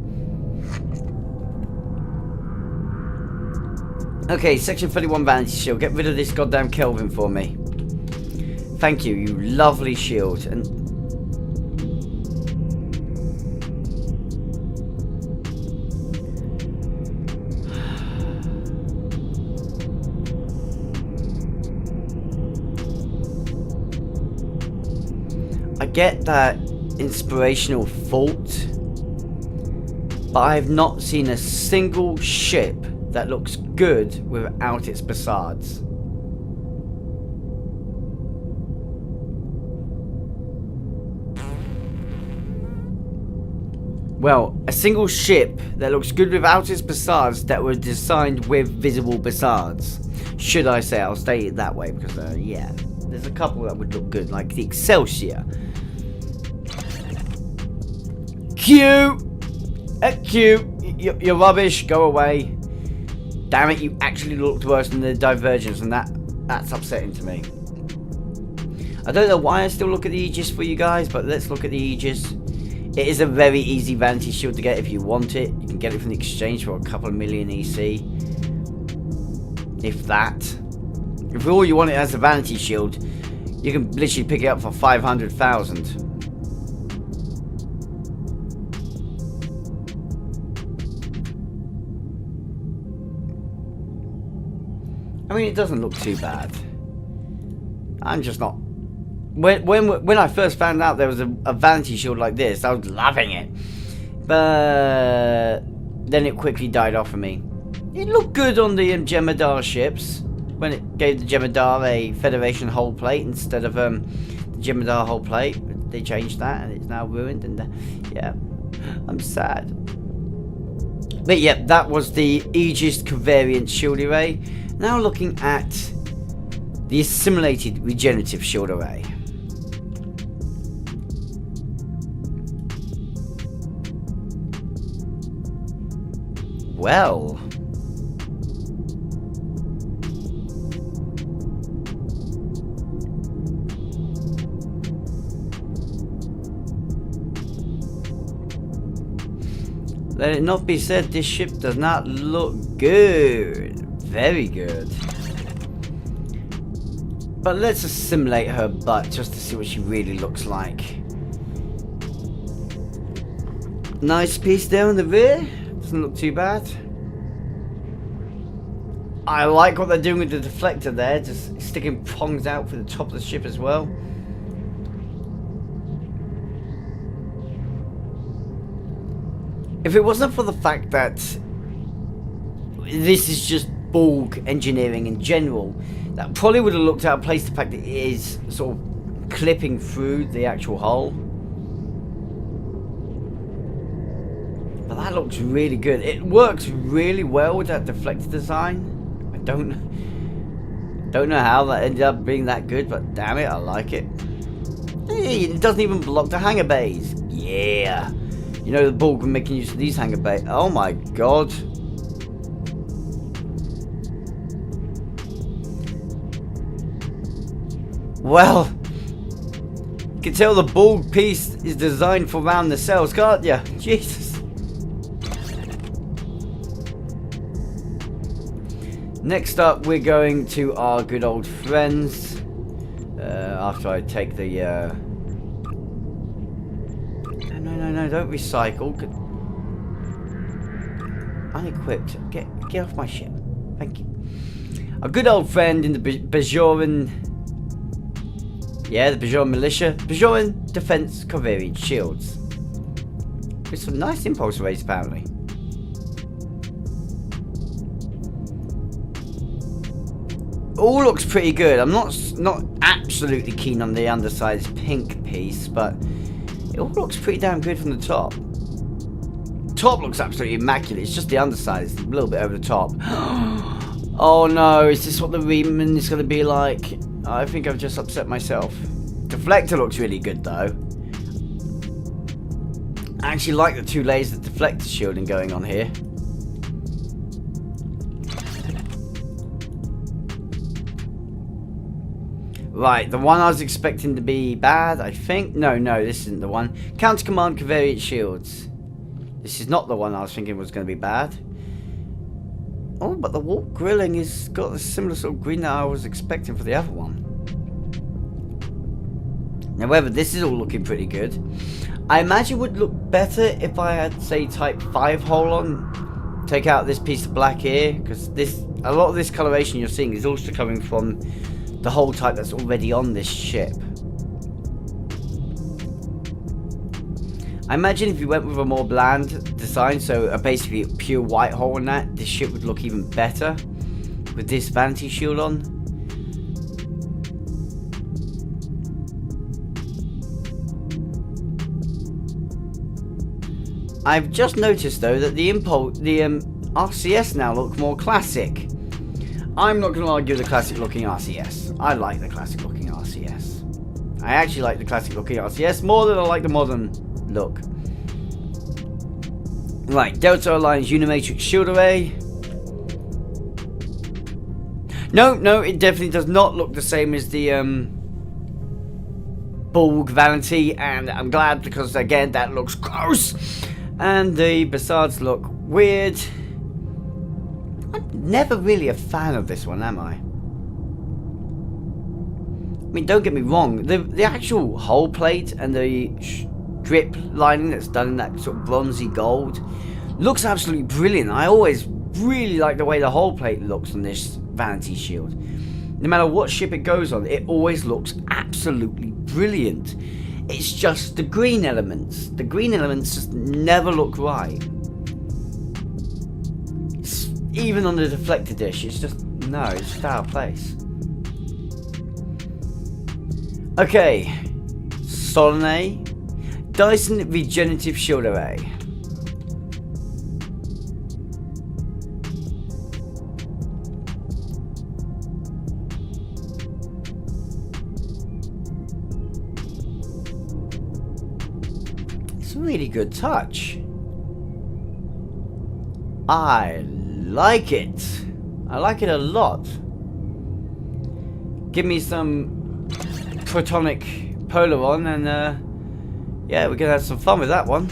Okay, Section 31 Vanity Shield. Get rid of this goddamn Kelvin for me. Thank you, you lovely shield. And I get that inspirational fault, but I have not seen a single ship that looks good without its facades. Well, a single ship that looks good without its facades that was designed with visible facades. Should I say, I'll state it that way because, yeah, there's a couple that would look good, like the Excelsior. Q! Q! You're rubbish, go away. Damn it, you actually looked worse than the Divergence, and that's upsetting to me. I don't know why I still look at the Aegis for you guys, but let's look at the Aegis. It is a very easy Vanity Shield to get if you want it. You can get it from the exchange for a couple of million EC. If that. If all you want it as a vanity shield, you can literally pick it up for 500,000. I mean, it doesn't look too bad. I'm just not... When I first found out there was a vanity shield like this, I was loving it. But then it quickly died off of me. It looked good on the Jem'Hadar ships. When it gave the Jem'Hadar a Federation hull plate instead of the Jem'Hadar hull plate. They changed that and it's now ruined. And yeah, I'm sad. But yeah, that was the Aegis Covariant Shield Array. Now looking at the Assimilated Regenerative Shield Array. Well, let it not be said, this ship does not look good. Very good. But let's assimilate her butt just to see what she really looks like. Nice piece there in the rear. Doesn't look too bad. I like what they're doing with the deflector there, just sticking prongs out for the top of the ship as well. If it wasn't for the fact that this is just Borg engineering in general, that probably would have looked out of place, the fact that it is sort of clipping through the actual hull. But that looks really good. It works really well with that deflector design. I don't know how that ended up being that good, but damn it, I like it. Hey, it doesn't even block the hangar bays. Yeah. You know the Borg were making use of these hangar bays. Oh my god. Well, you can tell the Borg piece is designed for round the cells, can't you? Jesus. Next up, we're going to our good old friends. After I take the... No, don't recycle. Unequipped. Get off my ship. Thank you. A good old friend in the Bajoran... Yeah, the Bajoran Militia. Bajoran Defense Covariant Shields. With some nice impulse rays, apparently. All looks pretty good. I'm not absolutely keen on the undersized pink piece, but it all looks pretty damn good from the top. Top looks absolutely immaculate. It's just the underside is a little bit over the top. Oh no, is this what the Reman is going to be like? I think I've just upset myself. Deflector looks really good though. I actually like the two layers of deflector shielding going on here. Right, the one I was expecting to be bad, I think. No, this isn't the one. Counter Command Covariant Shields. This is not the one I was thinking was going to be bad. Oh, but the warp grilling has got a similar sort of green that I was expecting for the other one. However, this is all looking pretty good. I imagine it would look better if I had, say, Type 5 hull on. Take out this piece of black here, because a lot of this coloration you're seeing is also coming from the whole type that's already on this ship. I imagine if you went with a more bland design, so basically a pure white hull on that, this ship would look even better with this vanity shield on. I've just noticed though that the RCS now look more classic. I'm not going to argue the classic looking RCS. I like the classic looking RCS. I actually like the classic looking RCS more than I like the modern look. Right, Delta Alliance Unimatrix Shield Array. No, it definitely does not look the same as the Borg Valancy, and I'm glad because again that looks gross. And the Basards look weird. I'm never really a fan of this one, am I? I mean, don't get me wrong, the actual hull plate and the strip lining that's done in that sort of bronzy gold looks absolutely brilliant. I always really like the way the hull plate looks on this Valancy shield. No matter what ship it goes on, it always looks absolutely brilliant. It's just the green elements. The green elements just never look right. Even on the deflector dish, it's just, no, it's just out of place. Okay, Solanay, Dyson Regenerative Shield Array. It's a really good touch. I like it. I like it a lot. Give me some Photonic Polaron and yeah, we're gonna have some fun with that one.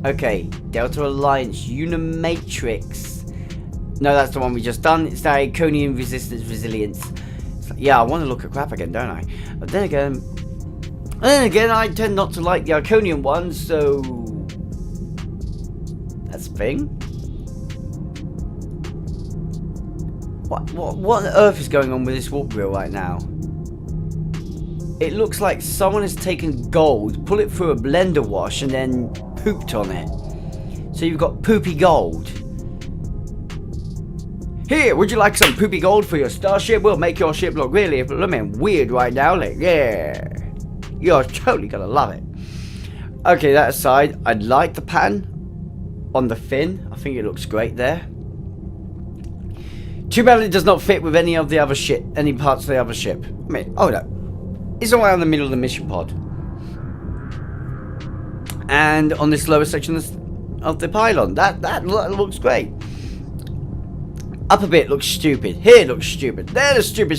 Okay, Delta Alliance Unimatrix. No, that's the one we just done. It's the Iconian Resistance Resilience. Like, yeah, I want to look at crap again, don't I? But then again, I tend not to like the Iconian ones, so that's a thing. What on earth is going on with this warp wheel right now? It looks like someone has taken gold, put it through a blender wash, and then pooped on it. So you've got poopy gold. Here, would you like some poopy gold for your starship? We'll make your ship look really weird right now. Like, yeah. You're totally gonna love it. Okay, that aside, I like the pattern on the fin. I think it looks great there. Too bad it does not fit with any of the other ship, any parts of the other ship. I mean, oh no. It's all around the middle of the mission pod. And on this lower section of the pylon. That looks great. Up a bit looks stupid. Here it looks stupid. There it's stupid.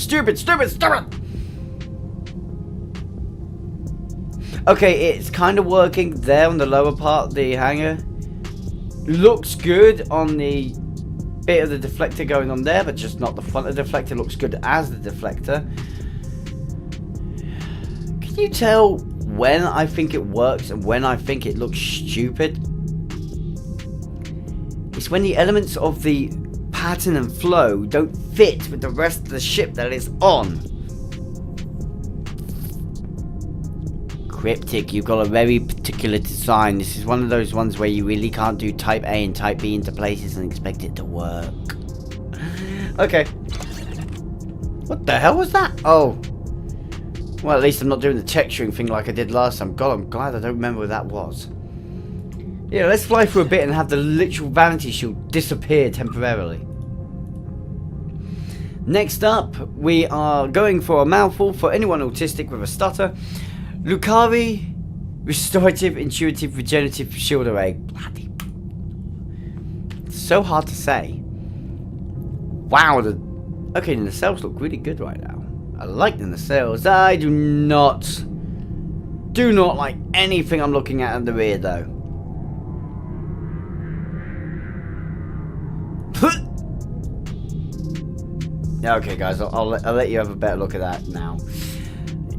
Okay, it's kind of working there on the lower part of the hangar. Looks good on the bit of the deflector going on there, but just not the front of the deflector. Looks good as the deflector. Can you tell when I think it works and when I think it looks stupid? It's when the elements of the pattern and flow don't fit with the rest of the ship that it's on. Cryptic, you've got a very particular design. This is one of those ones where you really can't do type A and type B into places and expect it to work. Okay. What the hell was that? Oh. Well, at least I'm not doing the texturing thing like I did last time. God, I'm glad I don't remember what that was. Yeah, let's fly for a bit and have the literal vanity shield disappear temporarily. Next up, we are going for a mouthful for anyone autistic with a stutter. Lucari Restorative Intuitive Regenerative Shield Array. Bloody. It's so hard to say. Wow, okay, the nacelles look really good right now. I like the nacelles. I do not like anything I'm looking at the rear though. Okay guys, I'll let you have a better look at that now.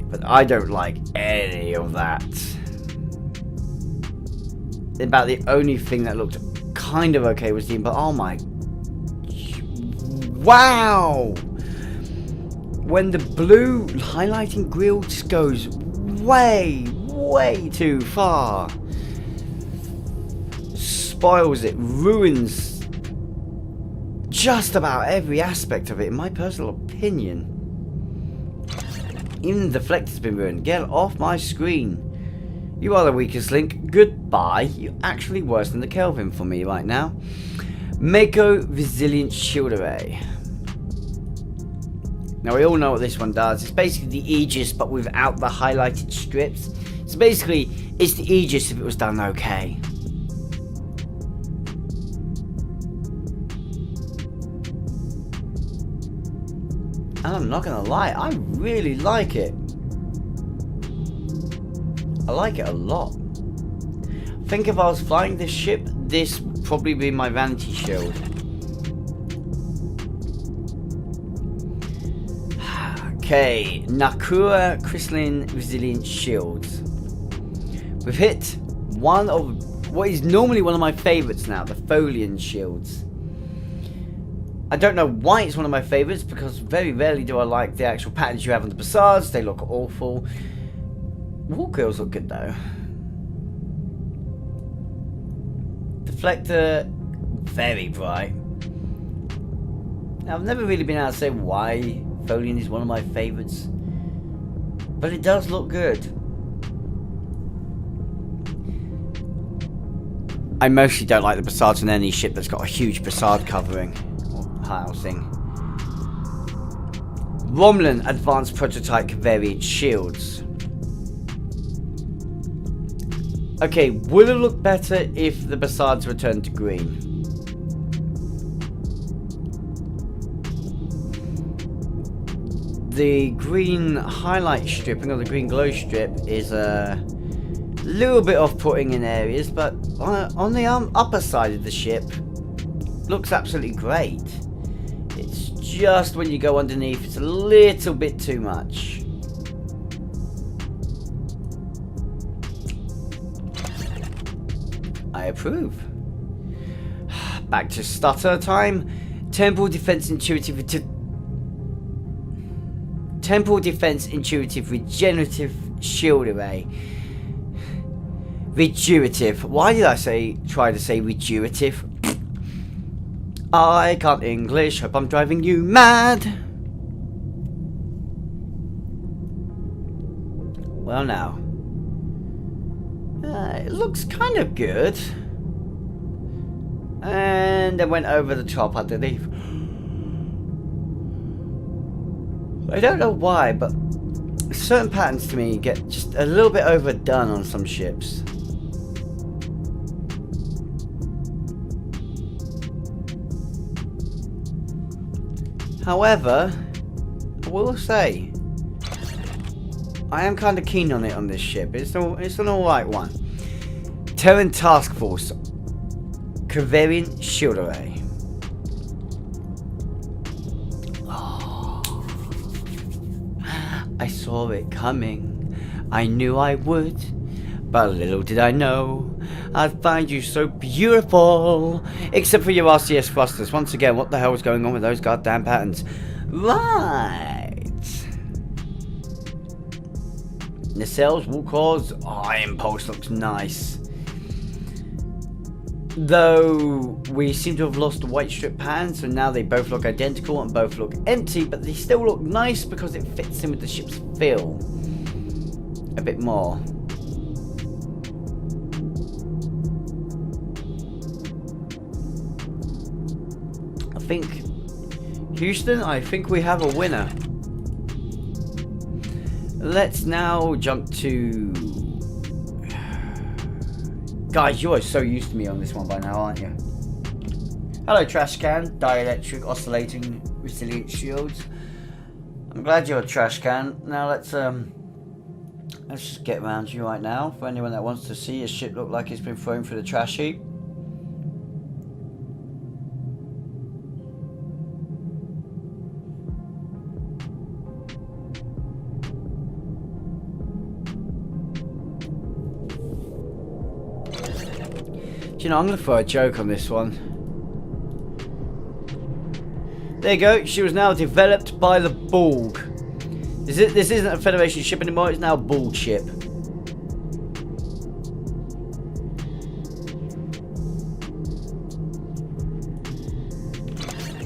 But I don't like any of that. About the only thing that looked kind of okay was the... But oh my... Wow! When the blue highlighting grille just goes way too far. Spoils it, ruins just about every aspect of it, in my personal opinion. Even the deflector's been ruined. Get off my screen. You are the weakest link. Goodbye. You're actually worse than the Kelvin for me right now. Mako Resilient Shield Array. Now we all know what this one does. It's basically the Aegis but without the highlighted strips. So basically it's the Aegis if it was done okay. And I'm not gonna lie, I really like it. I like it a lot. I think if I was flying this ship, this would probably be my vanity shield. Okay, Nakura Crystalline Resilient Shields. We've hit one of what is normally one of my favourites now, the Foliage Shields. I don't know why it's one of my favourites, because very rarely do I like the actual patterns you have on the facades. They look awful. Wall grills look good though. Deflector, very bright. Now, I've never really been able to say why Foliage is one of my favourites, but it does look good. I mostly don't like the facades on any ship that's got a huge facade covering or housing. Romulan Advanced Prototype Variant Shields. Okay, will it look better if the facades were turned to green? The green highlight stripping, or the green glow strip, is a little bit off-putting in areas, but on the upper side of the ship, looks absolutely great. It's just when you go underneath, it's a little bit too much. I approve. Back to stutter time. Temporal Defense Intuitive Regenerative Shield Array. Regenerative. Why did I try to say regenerative? I can't English. Hope I'm driving you mad. Well, now. It looks kind of good. And I went over the top underneath. I don't know why, but certain patterns to me get just a little bit overdone on some ships. However, I will say, I am kind of keen on it on this ship. It's an alright one. Terran Task Force Covariant Shield Array. Oh, I saw it coming. I knew I would, but little did I know I'd find you so beautiful. Except for your RCS thrusters. Once again, what the hell is going on with those goddamn patterns? Right. Nacelles, wall cores. Oh, Impulse looks nice. Though we seem to have lost the white strip pattern, so now they both look identical and both look empty, but they still look nice because it fits in with the ship's feel a bit more. I think Houston, I think we have a winner. Let's now jump to... Guys, you are so used to me on this one by now, aren't you? Hello, Trash Can. Dielectric Oscillating Resilient Shields. I'm glad you're a Trash Can. Now let's just get around to you right now. For anyone that wants to see a ship look like it's been thrown through the trash heap. You know, I'm going to throw a joke on this one. There you go. She was now developed by the Borg. This isn't a Federation ship anymore. It's now a Borg ship.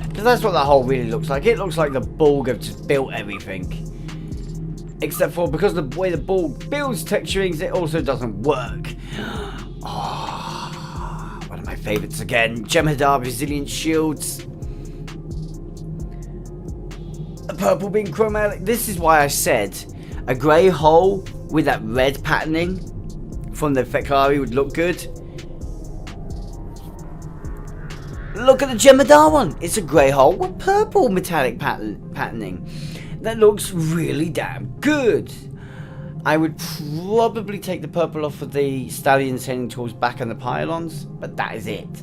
Because that's what that hull really looks like. It looks like the Borg have just built everything. Except for because the way the Borg builds texturings, it also doesn't work. Oh, one of my favourites again. Jem'Hadar Resilient Shields. A purple being chromatic. This is why I said a grey hull with that red patterning from the Fekari would look good. Look at the Jem'Hadar one. It's a grey hull with purple metallic patterning. That looks really damn good. I would probably take the purple off of the Stallion sailing tools back on the pylons, but that is it.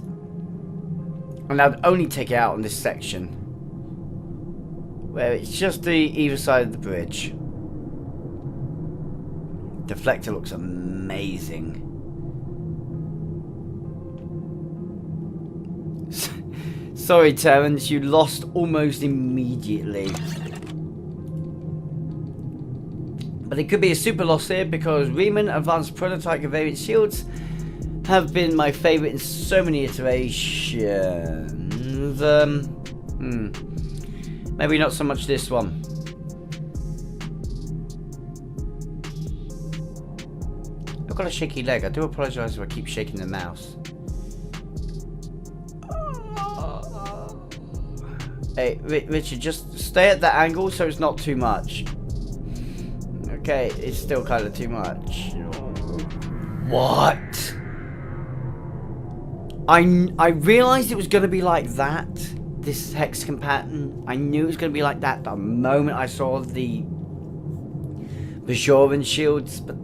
And I'd only take it out on this section. where it's just the either side of the bridge. Deflector looks amazing. Sorry, Terrence, you lost almost immediately. But it could be a super loss here because Riemann Advanced Prototype Variant Shields have been my favourite in so many iterations. Maybe not so much this one. I've got a shaky leg. I do apologise if I keep shaking the mouse. Hey, Richard, just stay at that angle so it's not too much. Okay, it's still kind of too much. What? I realised it was going to be like that. This hexagon pattern. I knew it was going to be like that the moment I saw the Bajoran shields, but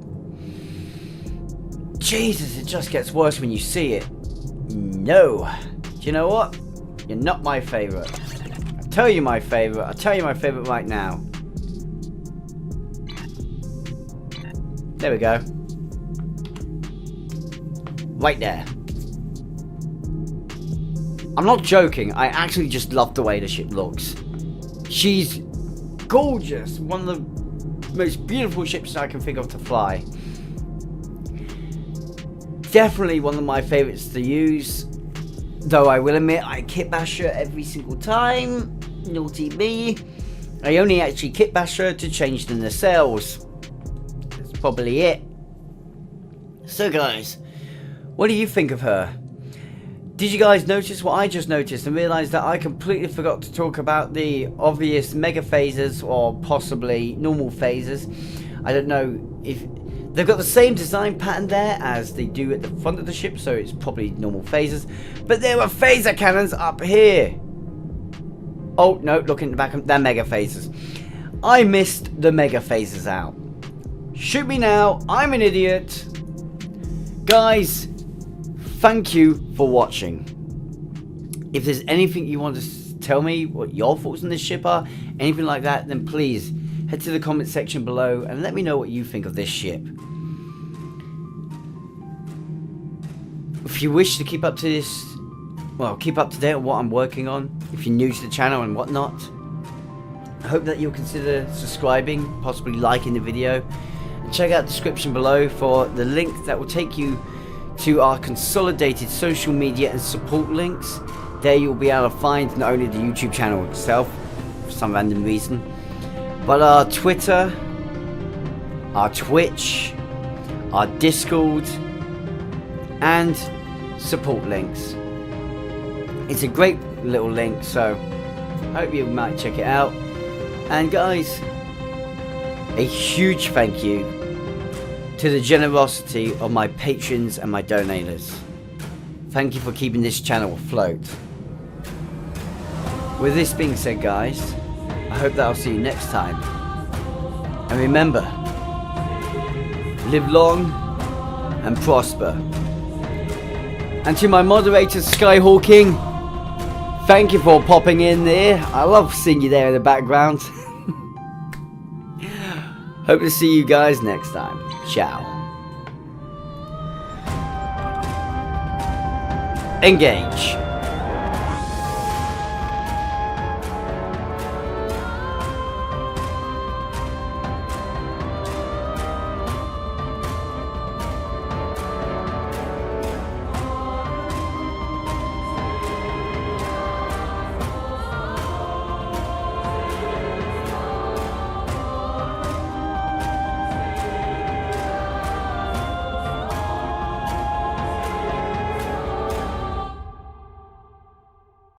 Jesus, it just gets worse when you see it. No. Do you know what? You're not my favourite. I'll tell you my favourite. I'll tell you my favourite right now. There we go. Right there. I'm not joking. I actually just love the way the ship looks. She's gorgeous. One of the most beautiful ships I can think of to fly. Definitely one of my favourites to use. Though I will admit, I kit bash her every single time. Naughty me. I only actually kit bash her to change the nacelles. That's probably it. So guys, what do you think of her? Did you guys notice what I just noticed and realise that I completely forgot to talk about the obvious mega phasers or possibly normal phasers? I don't know if they've got the same design pattern there as they do at the front of the ship, so it's probably normal phasers. But there are phaser cannons up here. Oh no, look in the back, they're mega phasers. I missed the mega phasers out. Shoot me now, I'm an idiot. Guys, thank you for watching. If there's anything you want to tell me, what your thoughts on this ship are, anything like that, then please head to the comment section below and let me know what you think of this ship. If you wish to keep up to this, well, keep up to date on what I'm working on, if you're new to the channel and whatnot, I hope that you'll consider subscribing, possibly liking the video, and check out the description below for the link that will take you to our consolidated social media and support links. There you'll be able to find not only the YouTube channel itself, for some random reason, but our Twitter, our Twitch, our Discord, and support links. It's a great little link, so I hope you might check it out. And guys, a huge thank you to the generosity of my patrons and my donators. Thank you for keeping this channel afloat. With this being said, guys, I hope that I'll see you next time. And remember, live long and prosper. And to my moderator, Skyhawking, thank you for popping in there. I love seeing you there in the background. Hope to see you guys next time. Ciao. Engage.